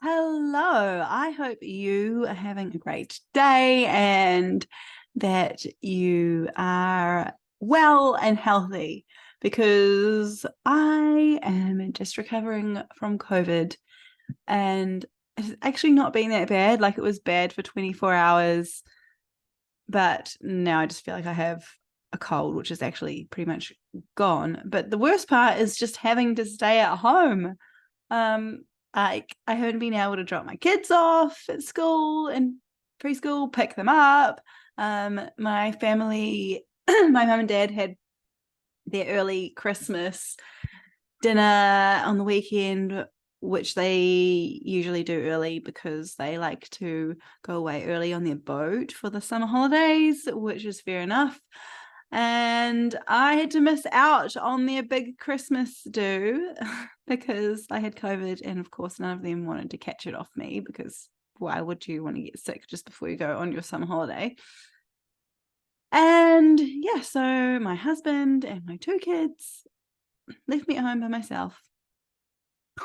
Hello. I hope you are having a great day and that you are well and healthy because I am just recovering from COVID and it's actually not been that bad. Like it was bad for 24 hours, but now I just feel like I have a cold, which is actually pretty much gone. But the worst part is just having to stay at home. Um, I haven't been able to drop my kids off at school and preschool, pick them up. My family, my mum and dad had their early Christmas dinner on the weekend, which they usually do early because they like to go away early on their boat for the summer holidays, which is fair enough. And I had to miss out on their big Christmas do because I had COVID, and of course none of them wanted to catch it off me because why would you want to get sick just before you go on your summer holiday? And yeah, so my husband and my two kids left me at home by myself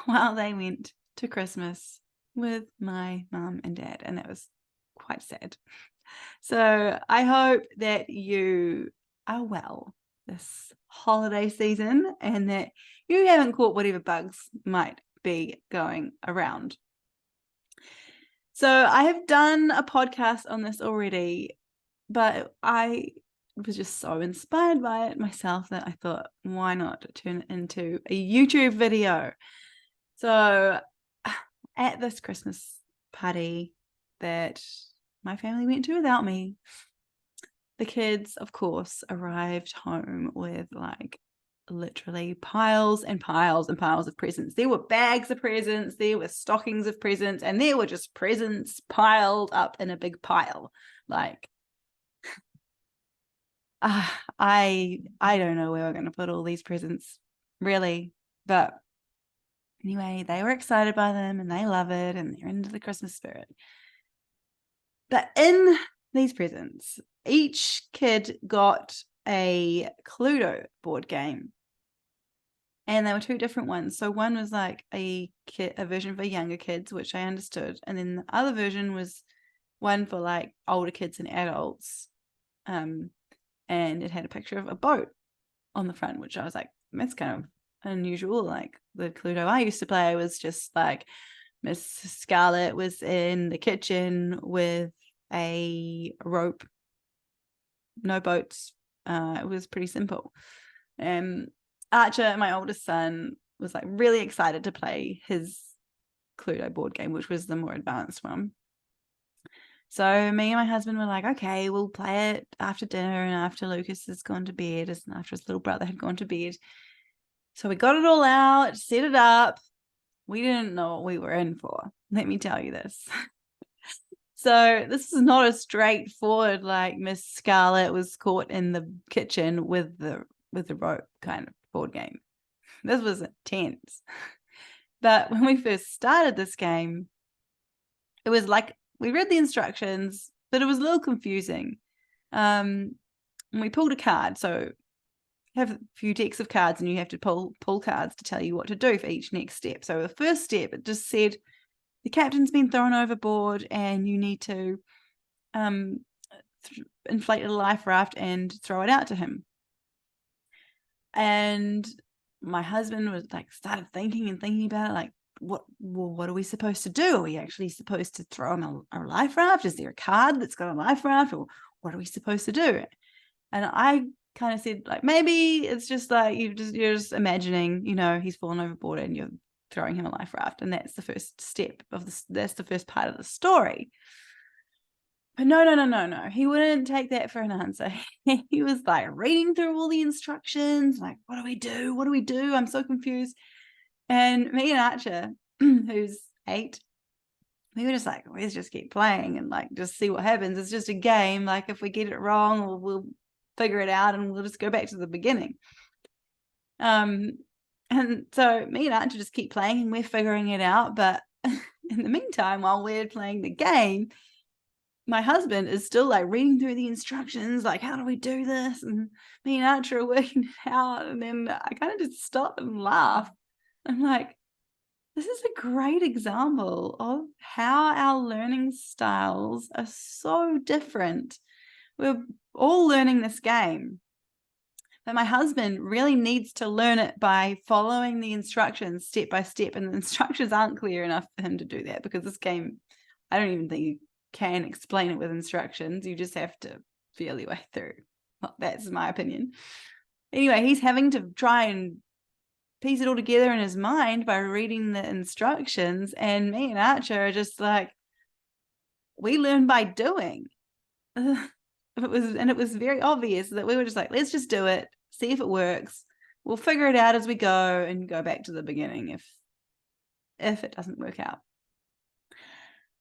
while they went to Christmas with my mum and dad, and that was quite sad. So I hope that you are well this holiday season and that you haven't caught whatever bugs might be going around. So I have done a podcast on this already, but I was just so inspired by it myself that I thought, why not turn it into a YouTube video? So at this Christmas party that my family went to without me, the kids, of course, arrived home with like literally piles and piles and piles of presents. There were bags of presents, there were stockings of presents, and there were just presents piled up in a big pile. Like, I don't know where we're going to put all these presents, really. But anyway, they were excited by them and they love it and they're into the Christmas spirit. But in these presents, each kid got a Cluedo board game. And there were two different ones. So one was like a version for younger kids, which I understood. And then the other version was one for like older kids and adults. And it had a picture of a boat on the front, which I was like, that's kind of unusual. Like the Cluedo I used to play was just like Miss Scarlet was in the kitchen with a rope, no boats. It was pretty simple. Archer, my oldest son, was like really excited to play his Cluedo board game, which was the more advanced one. So me and my husband were like, okay, we'll play it after dinner and after Lucas has gone to bed, and after his little brother had gone to bed. So we got it all out, set it up. We didn't know what we were in for. Let me tell you this. So this is not a straightforward, like Miss Scarlet was caught in the kitchen with the rope kind of board game. This was intense. But when we first started this game, it was like we read the instructions, but it was a little confusing. We pulled a card, so you have a few decks of cards and you have to pull cards to tell you what to do for each next step. So the first step, it just said the captain's been thrown overboard and you need to inflate a life raft and throw it out to him. And my husband was like started thinking about it, like what are we supposed to do? Are we actually supposed to throw him a life raft? Is there a card that's got a life raft, or what are we supposed to do? And I kind of said, like, maybe it's just like you're just imagining, he's fallen overboard and you're throwing him a life raft, and that's the first step of this. That's the first part of the story. But no. He wouldn't take that for an answer. He was like reading through all the instructions, like, what do we do? What do we do? I'm so confused. And me and Archer, who's 8, we were just like, let's just keep playing and like just see what happens. It's just a game. Like if we get it wrong, we'll figure it out and we'll just go back to the beginning. And so me and Archer just keep playing and we're figuring it out. But in the meantime, while we're playing the game, my husband is still like reading through the instructions, like, how do we do this? And me and Archer are working it out. And then I kind of just stop and laugh. I'm like, This is a great example of how our learning styles are so different. We're all learning this game, but my husband really needs to learn it by following the instructions step by step, and the instructions aren't clear enough for him to do that, because this game, I don't even think you can explain it with instructions. You just have to feel your way through. Well, that's my opinion. Anyway, he's having to try and piece it all together in his mind by reading the instructions, and me and Archer are just like, we learn by doing. It was very obvious that we were just like, let's just do it, see if it works. We'll figure it out as we go and go back to the beginning if it doesn't work out.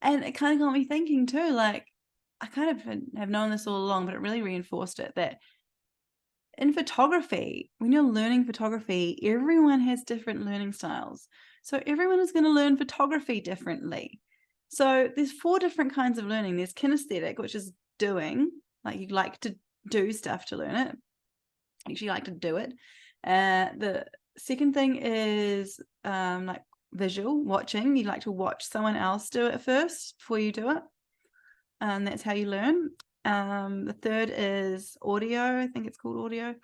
And it kind of got me thinking too, like, I kind of have known this all along, but it really reinforced it, that in photography, when you're learning photography, everyone has different learning styles. So everyone is going to learn photography differently. So there's 4 different kinds of learning. There's kinesthetic, which is doing, like you like to do stuff to learn it. You actually like to do it. The second thing is like visual, watching. You like to watch someone else do it first before you do it. That's how you learn. The third is audio. I think it's called audio.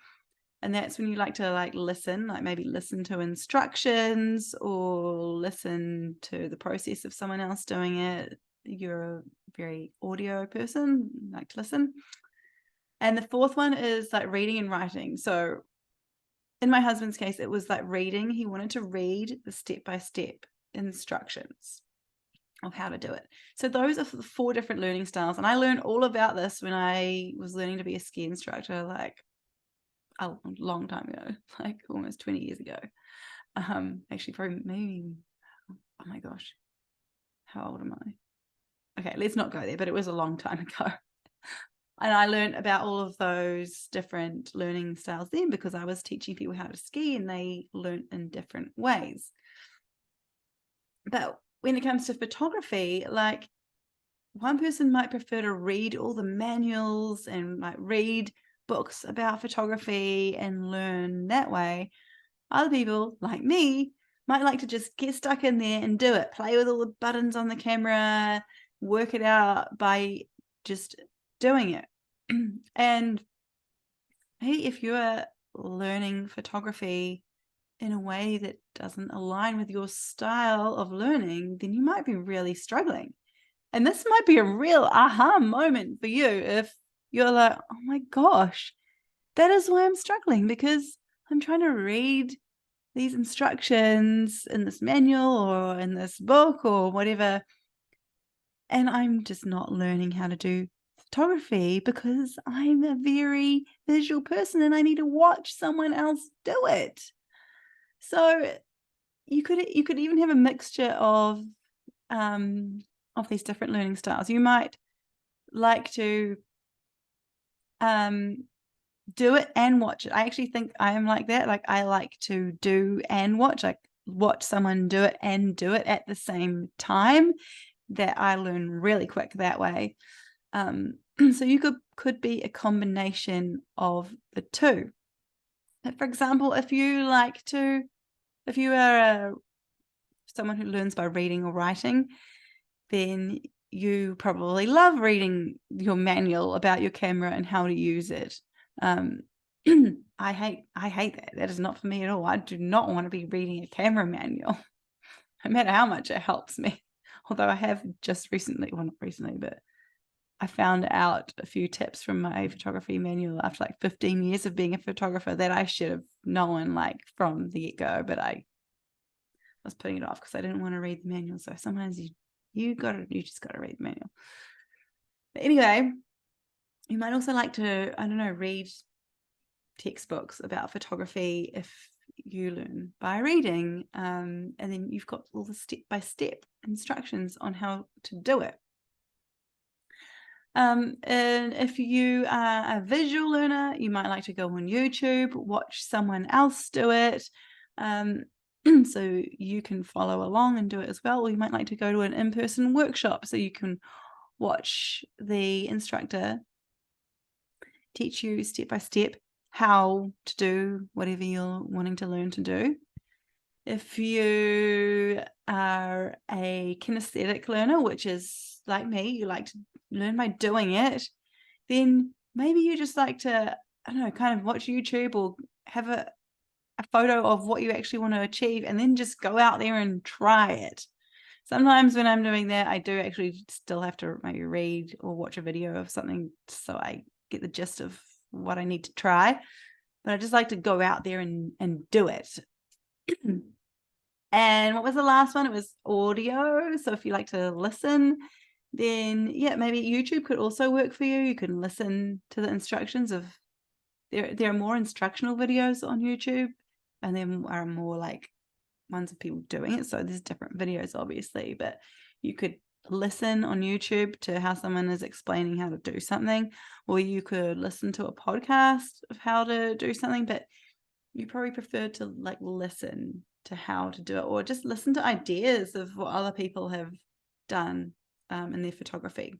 And that's when you like to listen, like maybe listen to instructions or listen to the process of someone else doing it. You're a very audio person, you like to listen. And the fourth one is like reading and writing. So in my husband's case, it was like reading. He wanted to read the step-by-step instructions of how to do it. So those are the 4 different learning styles. And I learned all about this when I was learning to be a ski instructor, like a long time ago, like almost 20 years ago. Actually, probably maybe, oh my gosh, how old am I? Okay, let's not go there, but it was a long time ago. And I learned about all of those different learning styles then, because I was teaching people how to ski and they learned in different ways. But when it comes to photography, like, one person might prefer to read all the manuals and like read books about photography and learn that way. Other people, like me, might like to just get stuck in there and do it, play with all the buttons on the camera, work it out by just doing it. And hey, if you're learning photography in a way that doesn't align with your style of learning, then you might be really struggling. And this might be a real aha moment for you if you're like, oh my gosh, that is why I'm struggling, because I'm trying to read these instructions in this manual or in this book or whatever, and I'm just not learning how to do photography because I'm a very visual person and I need to watch someone else do it. So you could even have a mixture of these different learning styles. You might like to do it and watch it. I actually think I am like that. Like, I like to do and watch, like watch someone do it and do it at the same time. That I learn really quick that way. So you could be a combination of the two. But for example, if you are someone who learns by reading or writing, then you probably love reading your manual about your camera and how to use it. I hate that. That is not for me at all. I do not want to be reading a camera manual, no matter how much it helps me. Although I have just recently, well, not recently, but I found out a few tips from my photography manual after like 15 years of being a photographer that I should have known like from the get-go, but I was putting it off because I didn't want to read the manual. So sometimes you just gotta read the manual. But anyway, you might also like to, I don't know, read textbooks about photography if you learn by reading, and then you've got all the step-by-step instructions on how to do it. And if you are a visual learner, you might like to go on YouTube, watch someone else do it, so you can follow along and do it as well. Or you might like to go to an in-person workshop so you can watch the instructor teach you step by step how to do whatever you're wanting to learn to do. If you are a kinesthetic learner, which is like me, you like to learn by doing it, then maybe you just like to, I don't know, kind of watch YouTube or have a photo of what you actually want to achieve and then just go out there and try it. Sometimes when I'm doing that, I do actually still have to maybe read or watch a video of something so I get the gist of what I need to try. But I just like to go out there and do it. And what was the last one? It was audio. So if you like to listen, then yeah, maybe YouTube could also work for you. You can listen to the instructions of there are more instructional videos on YouTube, and there are more like ones of people doing it. So there's different videos, obviously, but you could listen on YouTube to how someone is explaining how to do something, or you could listen to a podcast of how to do something, but you probably prefer to like listen to how to do it, or just listen to ideas of what other people have done in their photography.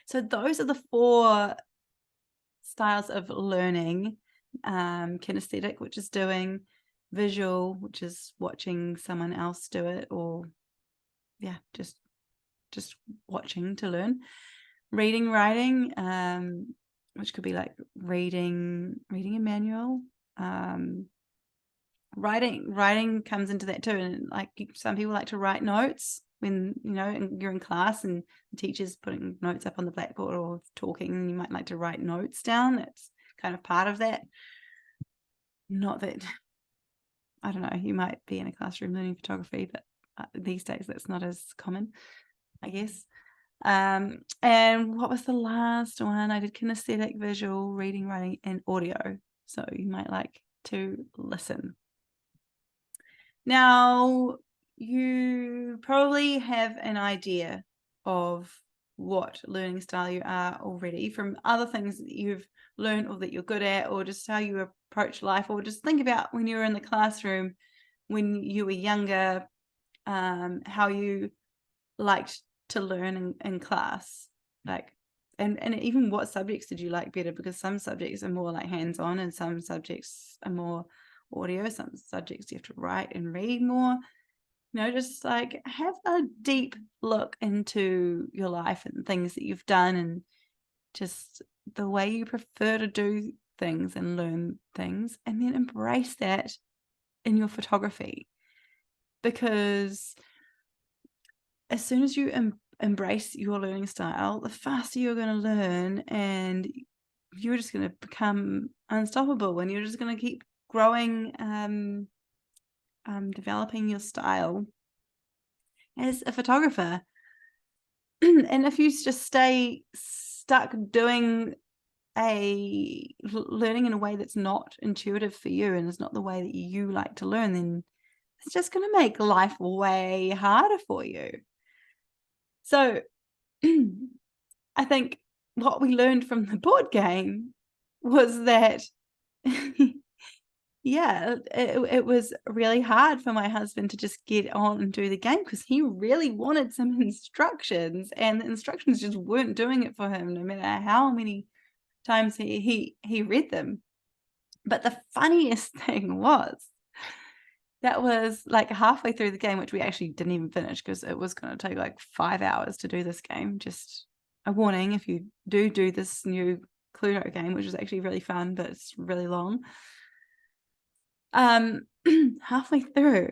So those are the 4 styles of learning. Kinesthetic, which is doing; visual, which is watching someone else do it, or yeah, just watching to learn; reading, writing, which could be like reading a manual. Writing comes into that too, and like some people like to write notes when you're in class and the teacher's putting notes up on the blackboard or talking, and you might like to write notes down. It's kind of part of that. Not that I don't know, you might be in a classroom learning photography, but these days that's not as common, I guess. And what was the last one? I did kinesthetic, visual, reading, writing, and audio. So you might like to listen. Now, you probably have an idea of what learning style you are already from other things that you've learned or that you're good at, or just how you approach life, or just think about when you were in the classroom when you were younger, how you liked to learn in class, like, and even what subjects did you like better, because some subjects are more like hands-on and some subjects are more audio, some subjects you have to write and read more. Just like have a deep look into your life and things that you've done, and just the way you prefer to do things and learn things, and then embrace that in your photography, because as soon as you embrace your learning style, the faster you're going to learn, and you're just going to become unstoppable, and you're just going to keep growing, developing your style as a photographer. And if you just stay stuck doing learning in a way that's not intuitive for you and is not the way that you like to learn, then it's just going to make life way harder for you. So I think what we learned from the board game was that yeah, it was really hard for my husband to just get on and do the game, because he really wanted some instructions, and the instructions just weren't doing it for him, no matter how many times he read them. But the funniest thing was, that was like halfway through the game, which we actually didn't even finish because it was going to take like 5 hours to do this game. Just a warning, if you do this new Cluedo game, which is actually really fun, but it's really long. Halfway through,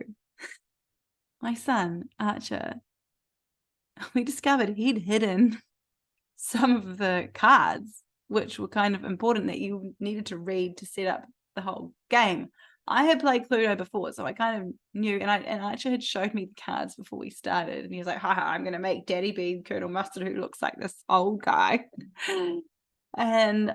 my son, Archer, we discovered he'd hidden some of the cards, which were kind of important, that you needed to read to set up the whole game. I had played Cluedo before, so I kind of knew, and Archer had showed me the cards before we started, and he was like, haha, I'm going to make Daddy be Colonel Mustard, who looks like this old guy. And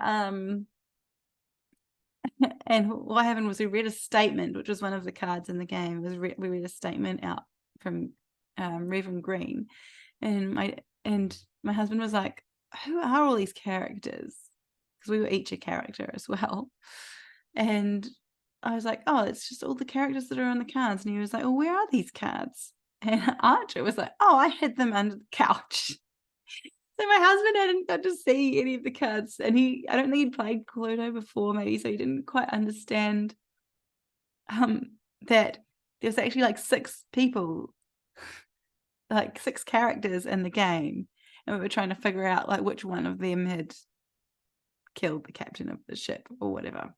and what happened was we read a statement, which was one of the cards in the game. We read a statement out from Reverend Green, and my husband was like, who are all these characters? Because we were each a character as well. And I was like, oh, it's just all the characters that are on the cards. And he was like, well, where are these cards? And Archer was like, oh, I hid them under the couch. So my husband hadn't got to see any of the cards, and I don't think he'd played Cluedo before, maybe, so he didn't quite understand that there's actually like 6 people, like 6 characters in the game, and we were trying to figure out like which one of them had killed the captain of the ship or whatever.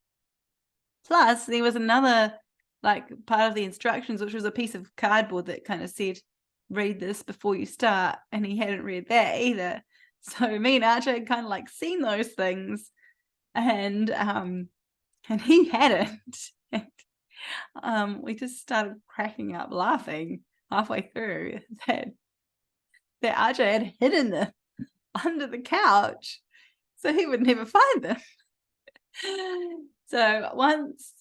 Plus, there was another like part of the instructions, which was a piece of cardboard that kind of said, read this before you start, and he hadn't read that either. So me and Archer had kind of like seen those things, and he hadn't. We just started cracking up laughing halfway through that Archer had hidden them under the couch so he would never find them. So once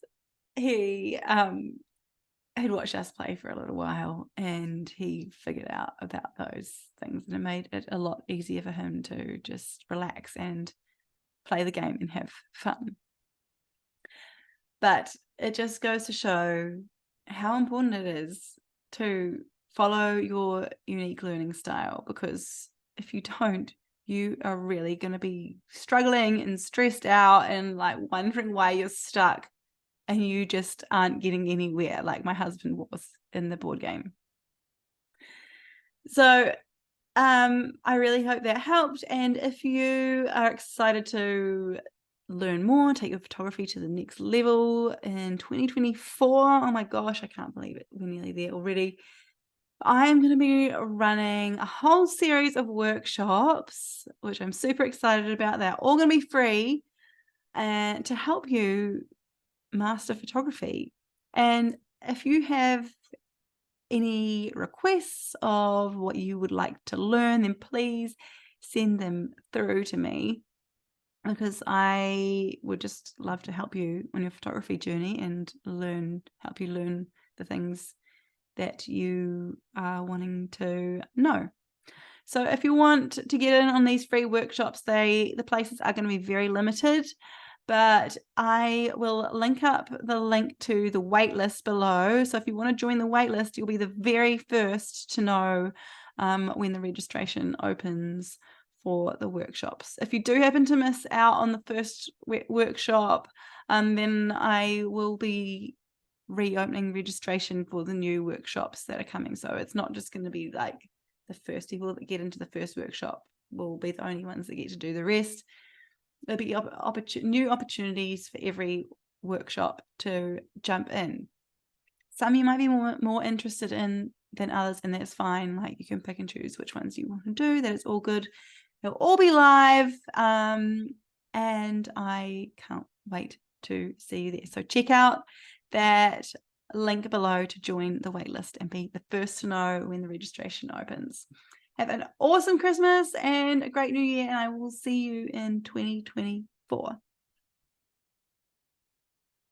he had watched us play for a little while, and he figured out about those things, and it made it a lot easier for him to just relax and play the game and have fun. But it just goes to show how important it is to follow your unique learning style, because if you don't, you are really going to be struggling and stressed out and like wondering why you're stuck and you just aren't getting anywhere, like my husband was in the board game. So I really hope that helped. And if you are excited to learn more, take your photography to the next level in 2024, oh my gosh, I can't believe it, we're nearly there already. I'm going to be running a whole series of workshops, which I'm super excited about. They're all going to be free and to help you master photography. And if you have any requests of what you would like to learn, then please send them through to me, because I would just love to help you on your photography journey and help you learn the things that you are wanting to know. So if you want to get in on these free workshops, the places are going to be very limited, but I will link up the link to the waitlist below. So if you want to join the waitlist, you'll be the very first to know when the registration opens for the workshops. If you do happen to miss out on the first workshop, then I will be reopening registration for the new workshops that are coming. So it's not just going to be like the first people that get into the first workshop will be the only ones that get to do the rest. There'll be new opportunities for every workshop to jump in. Some you might be more interested in than others, and that's fine. Like, you can pick and choose which ones you want to do. That is all good. They'll all be live, and I can't wait to see you there. So check out that link below to join the waitlist and be the first to know when the registration opens. Have an awesome Christmas and a great New Year, and I will see you in 2024.